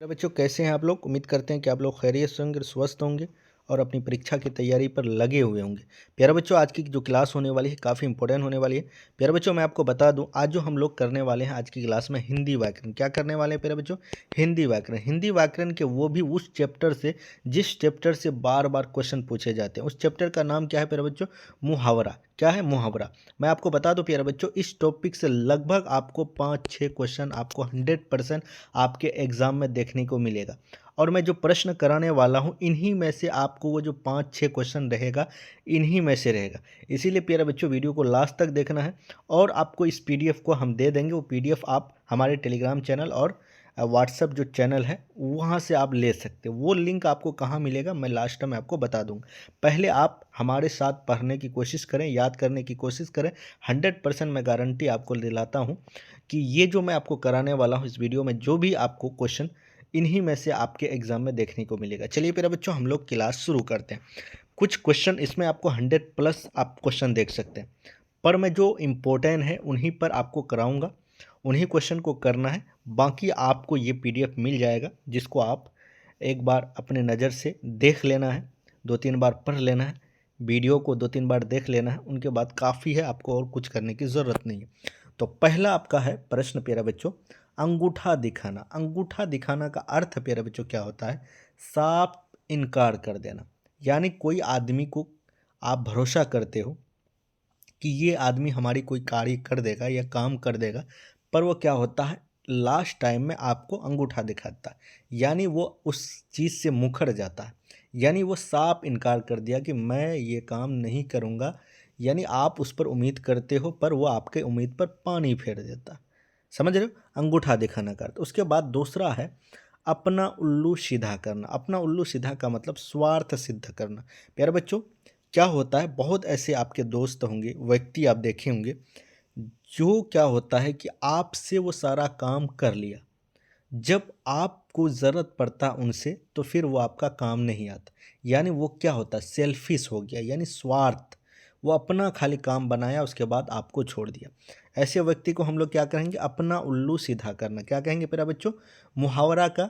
मेरे बच्चों कैसे हैं आप लोग। उम्मीद करते हैं कि आप लोग खैरियत से होंगे, स्वस्थ होंगे और अपनी परीक्षा की तैयारी पर लगे हुए होंगे। प्यारे बच्चों, आज की जो क्लास होने वाली है काफ़ी इंपॉर्टेंट होने वाली है। प्यारे बच्चों, मैं आपको बता दूं, आज जो हम लोग करने वाले हैं आज की क्लास में हिंदी व्याकरण। क्या करने वाले हैं प्यारे बच्चों? हिंदी व्याकरण। हिंदी व्याकरण के वो भी उस चैप्टर से जिस चैप्टर से बार बार क्वेश्चन पूछे जाते हैं। उस चैप्टर का नाम क्या है प्यारे बच्चों? मुहावरा। क्या है? मुहावरा। मैं आपको बता दूं प्यारे बच्चों, इस टॉपिक से लगभग आपको 5-6 क्वेश्चन आपको 100% आपके एग्जाम में देखने को मिलेगा। और मैं जो प्रश्न कराने वाला हूँ इन्हीं में से आपको वो जो 5-6 क्वेश्चन रहेगा, इन्हीं में से रहेगा। इसीलिए प्यारे बच्चों, वीडियो को लास्ट तक देखना है। और आपको इस पीडीएफ को हम दे देंगे। वो पीडीएफ आप हमारे टेलीग्राम चैनल और व्हाट्सएप जो चैनल है वहाँ से आप ले सकते हो। वो लिंक आपको कहाँ मिलेगा मैं लास्ट में आपको बता दूंगा। पहले आप हमारे साथ पढ़ने की कोशिश करें, याद करने की कोशिश करें। 100% मैं गारंटी आपको दिलाता हूँ कि ये जो मैं आपको कराने वाला हूँ इस वीडियो में, जो भी आपको क्वेश्चन इन्हीं में से आपके एग्जाम में देखने को मिलेगा। चलिए प्यारे बच्चों, हम लोग क्लास शुरू करते हैं। कुछ क्वेश्चन इसमें आपको 100+ आप क्वेश्चन देख सकते हैं, पर मैं जो इम्पोर्टेंट है उन्हीं पर आपको कराऊंगा। उन्हीं क्वेश्चन को करना है। बाकी आपको ये पीडीएफ मिल जाएगा, जिसको आप एक बार अपने नज़र से देख लेना है, 2-3 बार पढ़ लेना है, वीडियो को 2-3 बार देख लेना है। उनके बाद काफ़ी है, आपको और कुछ करने की ज़रूरत नहीं है। तो पहला आपका है प्रश्न प्यारे बच्चों, अंगूठा दिखाना। अंगूठा दिखाना का अर्थ प्यारे बच्चों क्या होता है? साफ इनकार कर देना। यानी कोई आदमी को आप भरोसा करते हो कि ये आदमी हमारी कोई कार्य कर देगा या काम कर देगा, पर वो क्या होता है, लास्ट टाइम में आपको अंगूठा दिखाता है। यानी वो उस चीज़ से मुकर जाता है। यानी वो साफ इनकार कर दिया कि मैं ये काम नहीं करूँगा। यानी आप उस पर उम्मीद करते हो, पर वो आपके उम्मीद पर पानी फेर देता है। समझ रहे हो? अंगूठा दिखाना का अर्थ। उसके बाद दूसरा है अपना उल्लू सीधा करना। अपना उल्लू सीधा का मतलब स्वार्थ सिद्ध करना। प्यारे बच्चों, क्या होता है, बहुत ऐसे आपके दोस्त होंगे, व्यक्ति आप देखे होंगे, जो क्या होता है कि आपसे वो सारा काम कर लिया, जब आपको ज़रूरत पड़ता उनसे तो फिर वो आपका काम नहीं आता। यानी वो क्या होता है, सेल्फिश हो गया, यानी स्वार्थ। वो अपना खाली काम बनाया, उसके बाद आपको छोड़ दिया। ऐसे व्यक्ति को हम लोग क्या कहेंगे? अपना उल्लू सीधा करना। क्या कहेंगे प्यारे बच्चों? मुहावरा का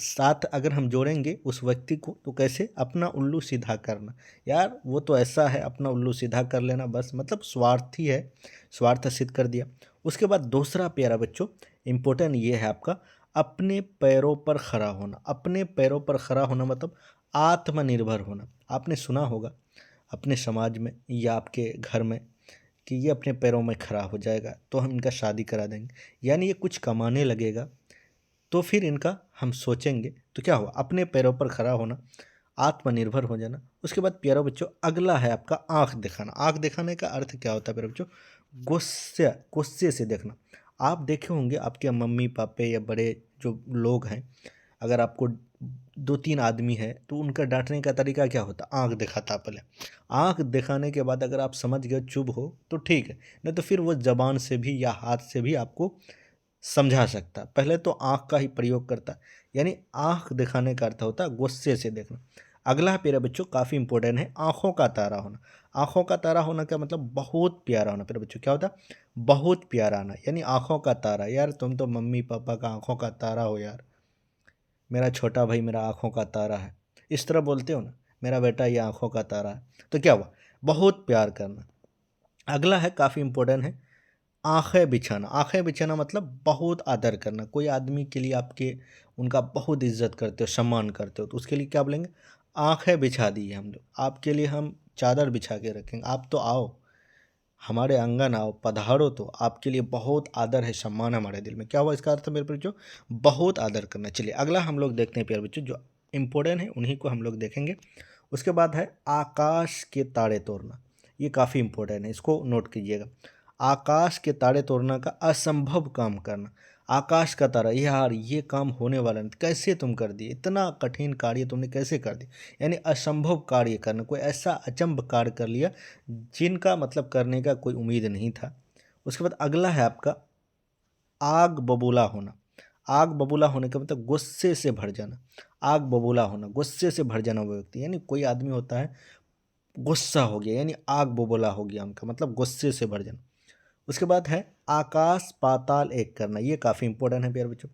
साथ अगर हम जोड़ेंगे उस व्यक्ति को तो कैसे? अपना उल्लू सीधा करना। यार वो तो ऐसा है, अपना उल्लू सीधा कर लेना, बस मतलब स्वार्थी है, स्वार्थ सिद्ध कर दिया। उसके बाद दूसरा प्यारा बच्चों इम्पोर्टेंट ये है आपका, अपने पैरों पर खड़ा होना। अपने पैरों पर खड़ा होना मतलब आत्मनिर्भर होना। आपने सुना होगा अपने समाज में या आपके घर में कि ये अपने पैरों में खड़ा हो जाएगा तो हम इनका शादी करा देंगे। यानी ये कुछ कमाने लगेगा तो फिर इनका हम सोचेंगे। तो क्या हुआ? अपने पैरों पर खड़ा होना, आत्मनिर्भर हो जाना। उसके बाद प्यारे बच्चों अगला है आपका आंख दिखाना। आंख दिखाने का अर्थ क्या होता है प्यारे बच्चों? गुस्से, गुस्से से देखना। आप देखे होंगे आपके मम्मी पापे या बड़े जो लोग हैं, अगर आपको 2-3 आदमी है तो उनका डांटने का तरीका क्या होता? आंख दिखाता पहले। आंख दिखाने के बाद अगर आप समझ गए चुप हो तो ठीक है, नहीं तो फिर वो जबान से भी या हाथ से भी आपको समझा सकता है। पहले तो आँख का ही प्रयोग करता है। यानी आँख दिखाने का अर्थ होता है गुस्से से देखना। अगला मेरे बच्चों काफ़ी इंपॉर्टेंट है, आँखों का तारा होना। आँखों का तारा होना का मतलब बहुत प्यारा होना। मेरे बच्चों क्या होता है? बहुत प्यारा आना, यानी आँखों का तारा। यार तुम तो मम्मी पापा का आँखों का तारा हो यार, मेरा छोटा भाई मेरा आँखों का तारा है, इस तरह बोलते हो ना, मेरा बेटा ये आँखों का तारा है। तो क्या हुआ? बहुत प्यार करना। अगला है काफ़ी इंपॉर्टेंट है, आँखें बिछाना। आँखें बिछाना मतलब बहुत आदर करना। कोई आदमी के लिए आपके उनका बहुत इज्जत करते हो, सम्मान करते हो, तो उसके लिए क्या बोलेंगे? आँखें बिछा दी है हम लोग आपके लिए, हम चादर बिछा के रखेंगे, आप तो आओ, हमारे आंगन आओ, पधारो। तो आपके लिए बहुत आदर है, सम्मान है हमारे दिल में। क्या हुआ इसका अर्थ मेरे बच्चों? बहुत आदर करना। चलिए अगला हम लोग देखते हैं प्यारे बच्चों, जो इम्पोर्टेंट है उन्हीं को हम लोग देखेंगे। उसके बाद है आकाश के तारे तोड़ना। ये काफ़ी इंपॉर्टेंट है, इसको नोट कीजिएगा। आकाश के तारे तोड़ना का असंभव काम करना। आकाश का तारा, यार ये काम होने वाला नहीं, कैसे तुम कर दिए? इतना कठिन कार्य तुमने कैसे कर दिया? यानी असंभव कार्य करना, कोई ऐसा अचंभ कार्य कर लिया जिनका मतलब करने का कोई उम्मीद नहीं था। उसके बाद अगला है आपका आग बबूला होना। आग बबूला होने का मतलब गुस्से से भर जाना। आग बबूला होना, गुस्से से भर जाना वो व्यक्ति। यानी कोई आदमी होता है गुस्सा हो गया, यानी आग बबूला हो गया उनका मतलब गुस्से से भर जाना। उसके बाद है आकाश पाताल एक करना। ये काफ़ी इंपॉर्टेंट है प्यारे बच्चों।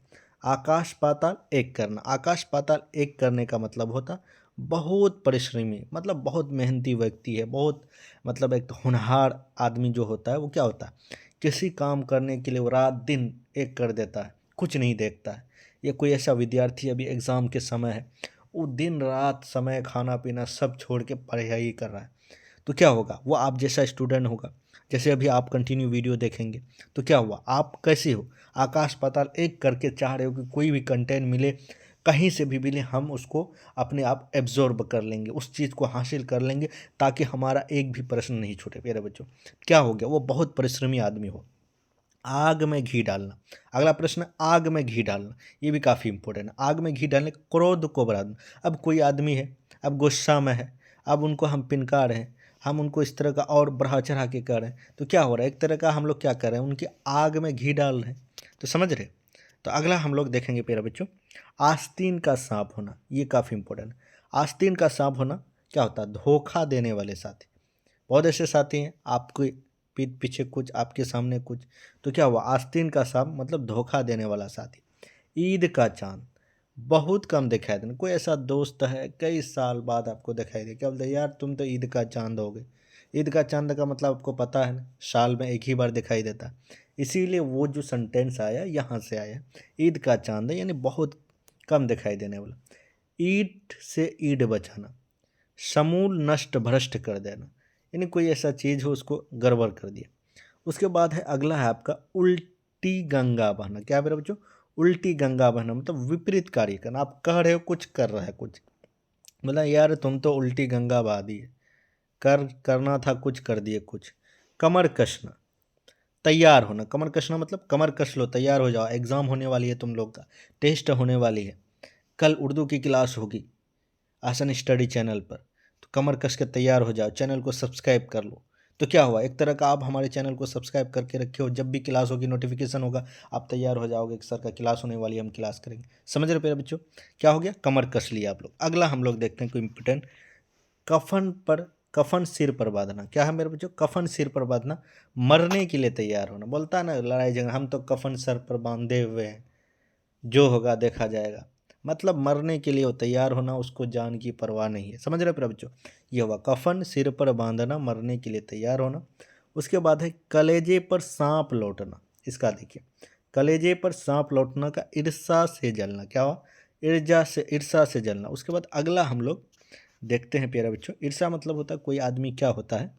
आकाश पाताल एक करना। आकाश पाताल एक करने का मतलब होता बहुत परिश्रमी, मतलब बहुत मेहनती व्यक्ति है, बहुत मतलब एक होनहार आदमी जो होता है वो क्या होता है, किसी काम करने के लिए वो रात दिन एक कर देता है, कुछ नहीं देखता है। या कोई ऐसा विद्यार्थी अभी एग्ज़ाम के समय है, वो दिन रात समय खाना पीना सब छोड़ के पढ़ाई कर रहा है, तो क्या होगा, वो आप जैसा स्टूडेंट होगा। जैसे अभी आप कंटिन्यू वीडियो देखेंगे तो क्या हुआ, आप कैसे हो, आकाश पाताल एक करके चाह रहे हो कि कोई भी कंटेंट मिले, कहीं से भी मिले, हम उसको अपने आप एब्जॉर्ब कर लेंगे, उस चीज़ को हासिल कर लेंगे, ताकि हमारा एक भी प्रश्न नहीं छूटे। मेरे बच्चों क्या हो गया, वो बहुत परिश्रमी आदमी हो। आग में घी डालना, अगला प्रश्न, आग में घी डालना, ये भी काफ़ी इंपॉर्टेंट है। आग में घी डालने, क्रोध को बढ़ा देना। अब कोई आदमी है, अब गुस्सा में है, अब उनको हम पिनका रहे हैं, हम उनको इस तरह का और बढ़ा चढ़ा के कर रहे हैं, तो क्या हो रहा है, एक तरह का हम लोग क्या कर रहे हैं, उनकी आग में घी डाल रहे हैं। तो समझ रहे। तो अगला हम लोग देखेंगे प्यारे बच्चों, आस्तीन का सांप होना, ये काफ़ी इंपॉर्टेंट है। आस्तीन का सांप होना क्या होता है, धोखा देने वाले साथी। बहुत ऐसे साथी हैं, आपके पीठ पीछे कुछ, आपके सामने कुछ, तो क्या हुआ, आस्तीन का सांप मतलब धोखा देने वाला साथी। ईद का चांद बहुत कम दिखाई देना, कोई ऐसा दोस्त है कई साल बाद आपको दिखाई दे, क्या बोलते हैं, यार तुम तो ईद का चांद हो गए। ईद का चांद का मतलब आपको पता है ना, साल में एक ही बार दिखाई देता है। इसीलिए वो जो सेंटेंस आया यहाँ से आया, ईद का चांद है, यानी बहुत कम दिखाई देने वाला। ईट से ईड बचाना, समूल नष्ट भ्रष्ट कर देना, यानी कोई ऐसा चीज़ हो उसको गड़बड़ कर दिया। उसके बाद है, अगला है आपका उल्टी गंगा बहना। क्या है मेरे बच्चों, उल्टी गंगा बहना मतलब विपरीत कार्य करना। आप कह रहे हो कुछ, कर रहा है कुछ, मतलब यार तुम तो उल्टी गंगा बहा दी है, करना था कुछ, कर दिए कुछ। कमर कसना, तैयार होना, कमर कसना मतलब कमर कस लो, तैयार हो जाओ, एग्ज़ाम होने वाली है, तुम लोग का टेस्ट होने वाली है, कल उर्दू की क्लास होगी आसन स्टडी चैनल पर, तो कमर कस के तैयार हो जाओ, चैनल को सब्सक्राइब कर लो। तो क्या हुआ, एक तरह का आप हमारे चैनल को सब्सक्राइब करके रखे हो, जब भी क्लास होगी नोटिफिकेशन होगा, आप तैयार हो जाओगे कि सर का क्लास होने वाली है, हम क्लास करेंगे। समझ रहे प्यारे बच्चों, क्या हो गया, कमर कस लिया आप लोग। अगला हम लोग देखते हैं कोई इंपोर्टेंट, कफन पर, कफन सिर पर बांधना। क्या है मेरे बच्चों, कफन सिर पर बांधना, मरने के लिए तैयार होना। बोलता है ना लड़ाई झगड़ा, हम तो कफन सर पर बांधे हुए हैं, जो होगा देखा जाएगा, मतलब मरने के लिए वो तैयार होना, उसको जान की परवाह नहीं है। समझ रहे बच्चों, ये हुआ कफन सिर पर बांधना, मरने के लिए तैयार होना। उसके बाद है कलेजे पर सांप लौटना। इसका देखिए, कलेजे पर सांप लौटना का ईर्षा से जलना। क्या हुआ, ईर्षा से जलना। उसके बाद अगला हम लोग देखते हैं प्यारे बच्चों, ईर्षा मतलब होता है कोई आदमी क्या होता है,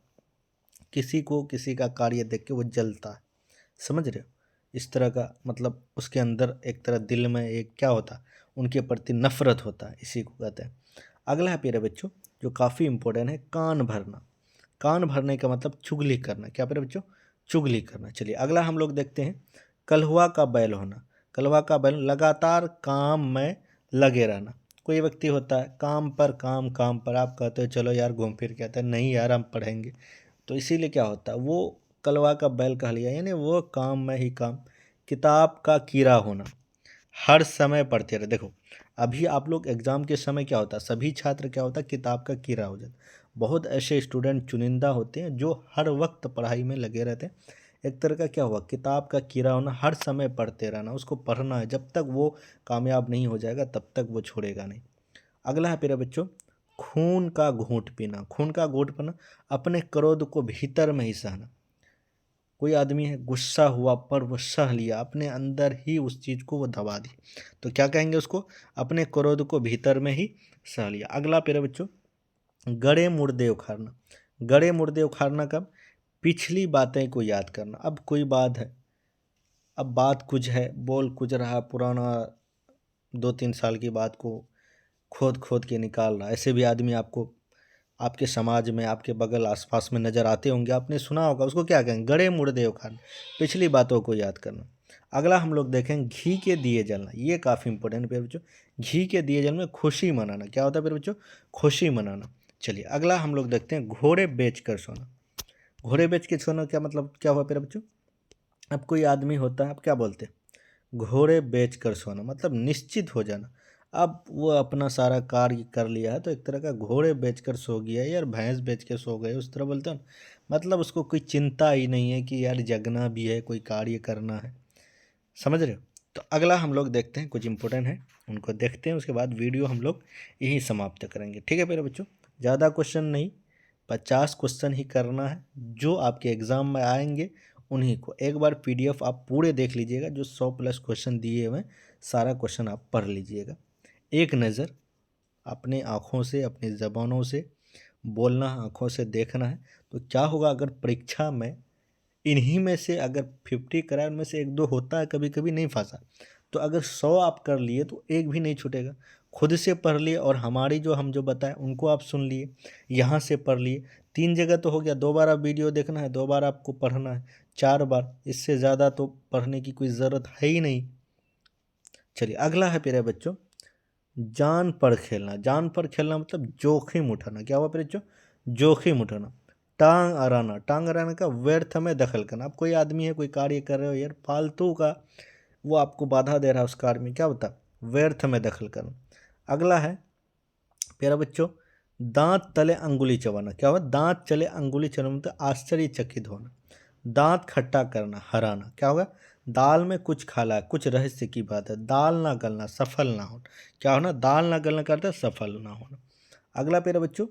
किसी को किसी का कार्य देख के वो जलता है। समझ रहे हो, इस तरह का मतलब उसके अंदर एक तरह दिल में एक क्या होता है, उनके प्रति नफरत होता है, इसी को कहते हैं। अगला है प्यारे बच्चों जो काफ़ी इंपॉर्टेंट है, कान भरना। कान भरने का मतलब चुगली करना। क्या प्यारे बच्चों, चुगली करना। चलिए अगला हम लोग देखते हैं, कलहुआ का बैल होना। कलहुआ का बैल लगातार काम में लगे रहना। कोई व्यक्ति होता है काम पर काम, काम पर, आप कहते हो चलो यार घूम फिर के आते हैं, नहीं यार हम पढ़ेंगे, तो इसीलिए क्या होता है, वो कलवा का बैल कह लिया, यानी वो काम में ही काम। किताब का कीड़ा होना, हर समय पढ़ते रहे। देखो अभी आप लोग एग्ज़ाम के समय क्या होता है, सभी छात्र क्या होता है, किताब का कीड़ा हो जाता। बहुत ऐसे स्टूडेंट चुनिंदा होते हैं जो हर वक्त पढ़ाई में लगे रहते हैं। एक तरह का क्या हुआ, किताब का कीड़ा होना, हर समय पढ़ते रहना, उसको पढ़ना है, जब तक वो कामयाब नहीं हो जाएगा तब तक वो छोड़ेगा नहीं। अगला है मेरे बच्चों, खून का घूंट पीना। खून का घूंट पीना, अपने क्रोध को भीतर में ही सहना। कोई आदमी है गुस्सा हुआ पर वो सह लिया, अपने अंदर ही उस चीज़ को वो दबा दी, तो क्या कहेंगे उसको, अपने क्रोध को भीतर में ही सह लिया। अगला मेरे बच्चों, गड़े मुर्दे उखाड़ना। गड़े मुर्दे उखाड़ना कब, पिछली बातें को याद करना। अब कोई बात है, अब बात कुछ है, बोल कुछ रहा, पुराना 2-3 साल की बात को खोद खोद के निकाल रहा। ऐसे भी आदमी आपको आपके समाज में, आपके बगल आसपास में नज़र आते होंगे, आपने सुना होगा, उसको क्या कहेंगे, गड़े मुर्दे उखाड़ना, पिछली बातों को याद करना। अगला हम लोग देखें, घी के दिए जलना। ये काफ़ी इंपॉर्टेंट है मेरे बच्चों, घी के दिए जल में खुशी मनाना। क्या होता है मेरे बच्चों, खुशी मनाना। चलिए अगला हम लोग देखते हैं, घोड़े बेच कर सोना। घोड़े बेच के सोना क्या मतलब, क्या हुआ मेरे बच्चों, अब कोई आदमी होता है, आप क्या बोलते हैं, घोड़े बेच कर सोना, मतलब निश्चित हो जाना। अब वो अपना सारा कार्य कर लिया है, तो एक तरह का घोड़े बेच कर सो गया, यार भैंस बेच के सो गए, उस तरह बोलते हैं ना। मतलब उसको कोई चिंता ही नहीं है कि यार जगना भी है, कोई कार्य करना है। समझ रहे हो, तो अगला हम लोग देखते हैं, कुछ इंपॉर्टेंट है उनको देखते हैं, उसके बाद वीडियो हम लोग यही समाप्त करेंगे। ठीक है प्यारे बच्चों, ज़्यादा क्वेश्चन नहीं, 50 क्वेश्चन ही करना है जो आपके एग्ज़ाम में आएंगे उन्हीं को। एक बार PDF आप पूरे देख लीजिएगा, जो 100+ क्वेश्चन दिए हुए सारा क्वेश्चन आप पढ़ लीजिएगा। एक नज़र अपने आँखों से, अपनी ज़बानों से बोलना, आँखों से देखना है। तो क्या होगा, अगर परीक्षा में इन्हीं में से अगर 50 करार में से 1-2 होता है, कभी कभी नहीं फंसा, तो अगर 100 आप कर लिए तो एक भी नहीं छूटेगा। खुद से पढ़ लिए और हमारी हम जो बताएं उनको आप सुन लिए, यहाँ से पढ़ लिए। 3 जगह तो हो गया, 2 बार आप वीडियो देखना है, 2 बार आपको पढ़ना है, 4 बार। इससे ज़्यादा तो पढ़ने की कोई ज़रूरत है ही नहीं। चलिए अगला है प्यारे बच्चों, जान पर खेलना। जान पर खेलना मतलब जोखिम उठाना। क्या हुआ प्यारे बच्चों, जोखिम उठाना। टांग अड़ाना, टांग अड़ाने का व्यर्थ में दखल करना। अब कोई आदमी है, कोई कार्य कर रहे हो यार, फालतू का वो आपको बाधा दे रहा है उस कार्य में, क्या होता है, व्यर्थ में दखल करना। अगला है प्यारा बच्चों, दांत तले अंगुली चबाना। क्या हुआ, दांत चले अंगुली चबाना मतलब आश्चर्यचकित होना। दांत खट्टा करना, हराना। क्या होगा, दाल में कुछ खाला है, कुछ रहस्य की बात है। दाल ना गलना, सफल ना होना। क्या होना, दाल ना गलना करता है सफल ना होना। अगला प्यारा बच्चों,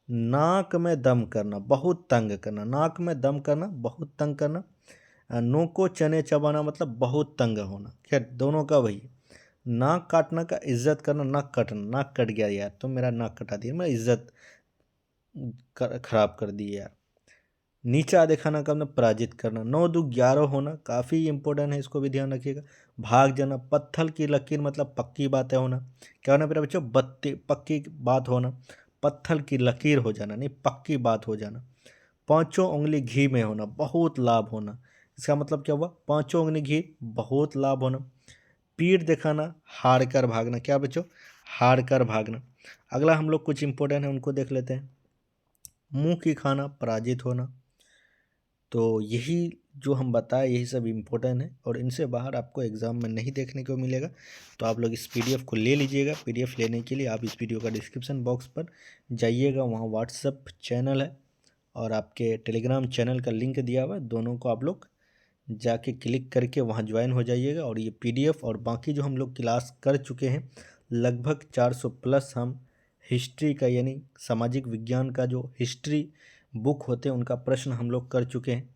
नाक में दम करना, बहुत तंग करना। नाक में दम करना, बहुत तंग करना। नोको चने चबाना मतलब बहुत तंग होना। खैर दोनों का वही। नाक काटना का इज्जत करना, नाक काटना, नाक कट गया यार, तुम मेरा नाक कटा दिया, मैं इज्जत खराब कर दी यार। नीचा दिखाना का मतलब पराजित करना। 9-2-11 होना काफ़ी इंपॉर्टेंट है, इसको भी ध्यान रखिएगा। भाग जाना, पत्थर की लकीर मतलब पक्की बातें होना। क्या होना मेरे बच्चों, पक्की बात होना। पत्थर की लकीर हो जाना नहीं, पक्की बात हो जाना। 5 उंगली घी में होना, बहुत लाभ होना। इसका मतलब क्या हुआ, 5 उंगली घी, बहुत लाभ होना। पीठ दिखाना, हार कर भागना। क्या बच्चों, हार कर भागना। अगला हम लोग कुछ इंपॉर्टेंट है उनको देख लेते हैं। मुंह की खाना, पराजित होना। तो यही जो हम बताए यही सब इम्पोर्टेंट है और इनसे बाहर आपको एग्ज़ाम में नहीं देखने को मिलेगा। तो आप लोग इस PDF को ले लीजिएगा। PDF लेने के लिए आप इस वीडियो का डिस्क्रिप्शन बॉक्स पर जाइएगा, वहाँ व्हाट्सअप चैनल है और आपके टेलीग्राम चैनल का लिंक दिया हुआ है, दोनों को आप लोग जाके क्लिक करके वहाँ ज्वाइन हो जाइएगा। और ये PDF और बाकी जो हम लोग क्लास कर चुके हैं, लगभग 400+ हम हिस्ट्री का यानी सामाजिक विज्ञान का जो हिस्ट्री बुक होते हैं उनका प्रश्न हम लोग कर चुके हैं।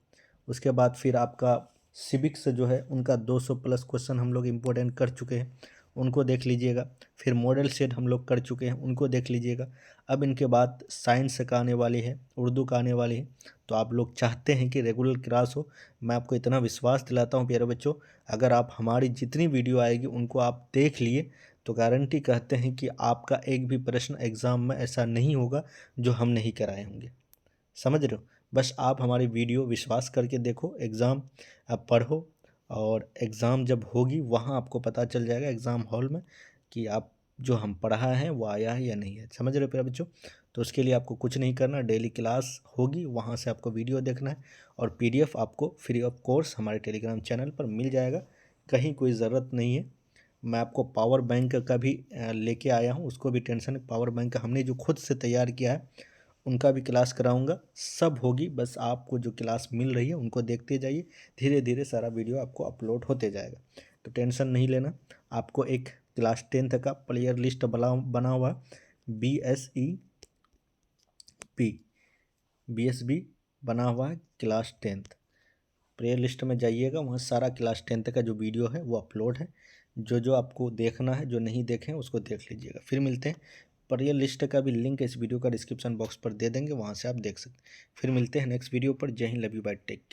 उसके बाद फिर आपका सिविक्स जो है उनका 200+ क्वेश्चन हम लोग इम्पोर्टेंट कर चुके हैं, उनको देख लीजिएगा। फिर मॉडल सेट हम लोग कर चुके हैं, उनको देख लीजिएगा। अब इनके बाद साइंस का आने वाली है, उर्दू का आने वाली है। तो आप लोग चाहते हैं कि रेगुलर क्लास हो, मैं आपको इतना विश्वास दिलाता हूँ प्यारे बच्चों, अगर आप हमारी जितनी वीडियो आएगी उनको आप देख लिए तो गारंटी कहते हैं कि आपका एक भी प्रश्न एग्ज़ाम में ऐसा नहीं होगा जो हम नहीं कराए होंगे। समझ रहे हो, बस आप हमारी वीडियो विश्वास करके देखो, एग्ज़ाम आप पढ़ो और एग्ज़ाम जब होगी वहाँ आपको पता चल जाएगा एग्ज़ाम हॉल में कि आप जो हम पढ़ा है वो आया है या नहीं है। समझ रहे हो प्यारे बच्चों, तो उसके लिए आपको कुछ नहीं करना, डेली क्लास होगी वहाँ से आपको वीडियो देखना है और PDF आपको फ्री ऑफ कोर्स हमारे टेलीग्राम चैनल पर मिल जाएगा। कहीं कोई ज़रूरत नहीं है। मैं आपको पावर बैंक का भी लेके आया हूँ, उसको भी टेंशन है। पावर बैंक हमने जो खुद से तैयार किया है उनका भी क्लास कराऊंगा, सब होगी। बस आपको जो क्लास मिल रही है उनको देखते जाइए, धीरे धीरे सारा वीडियो आपको अपलोड होते जाएगा। तो टेंशन नहीं लेना। आपको एक क्लास 10th का प्लेयर लिस्ट बना हुआ BSB बना हुआ है क्लास 10th। प्लेयर लिस्ट में जाइएगा, वहाँ सारा क्लास 10th का जो वीडियो है वो अपलोड है। जो जो आपको देखना है, जो नहीं देखें उसको देख लीजिएगा। फिर मिलते हैं, प्लेयर लिस्ट का भी लिंक इस वीडियो का डिस्क्रिप्शन बॉक्स पर दे देंगे, वहाँ से आप देख सकते हैं। फिर मिलते हैं नेक्स्ट वीडियो पर। जय हिंद, लव यू, बाय, टेक।